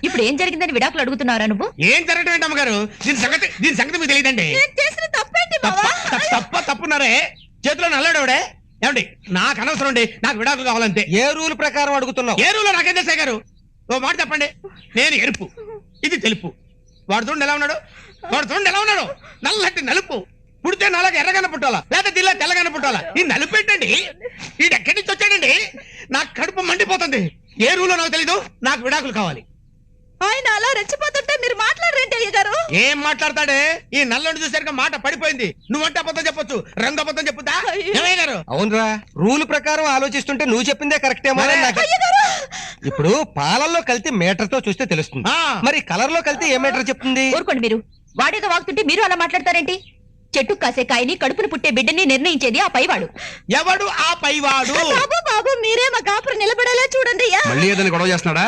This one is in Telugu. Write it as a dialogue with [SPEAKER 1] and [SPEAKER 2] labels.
[SPEAKER 1] ఇప్పుడు ఏం జరిగిందని విడాకులు అడుగుతున్నారా నువ్వు?
[SPEAKER 2] ఏం జరగటం ఏంటి అమ్మగారు? దీని సంగతి మీకు తెలియదండి. తప్పున్నారే, చేతిలో నల్లాడేవాడే. ఏమండి, నాకు అనవసరం అండి, నాకు విడాకులు కావాలంతే.
[SPEAKER 3] ఏ రూల్ ప్రకారం అడుగుతున్నావు?
[SPEAKER 2] ఏ రూలో నాకేం తెలుసా గారు? ఓ మాట చెప్పండి. నేను ఎరుపు, ఇది తెలుపు. వాడు చూడండి ఎలా ఉన్నాడు, నల్లటి నలుపు. పుడితే నాలాగా ఎర్రగానే పుట్టాలా, లేదా దిల్లా తెల్లగానే పుట్టాలా? ఈ నలుపు ఏంటండి? ఈడు ఎక్కడి నుంచి వచ్చాడండి? నాకు కడుపు మండిపోతుంది. ఏ రూలో నాకు తెలీదు, నాకు విడాకులు కావాలి.
[SPEAKER 1] ఆయన అలా రెచ్చిపోతుంటే మీరు మాట్లాడరేంటి అయ్య గారు?
[SPEAKER 2] ఏం మాట్లాడతాడే? ఈ నల్లని చూసారుగా మాట పడిపోయింది. నువ్వంటే అబద్ధం చెప్పొచ్చు, రంగు అబద్ధం చెప్పుతా. ఏమయ్య గారు?
[SPEAKER 3] అవునరా, రూల్ ప్రకారం ఆలోచిస్తుంటే నువ్వు చెప్పిందే కరెక్టేమో. ఇప్పుడు పాలల్లో కలిసి మీటర్ తో చూస్తే తెలుస్తుంది, మరి కలర్ లో కలిసి ఏ మీటర్ చెప్తుంది?
[SPEAKER 1] ఊరుకోండి మీరు. వాడేదో వాగుతుంటే మీరు అలా మాట్లాడతారేంటి? చెట్టు కాసే కాయని కడుపును పుట్టే బిడ్డని నిర్ణయించేది ఆ పైవాడు.
[SPEAKER 2] ఎవడు ఆ పైవాడు?
[SPEAKER 1] బాబు మీరే మా కాపురం నిలబడేలా చూడండి.
[SPEAKER 4] మళ్ళీ ఏదైనా గొడవ చేస్తున్నాడా?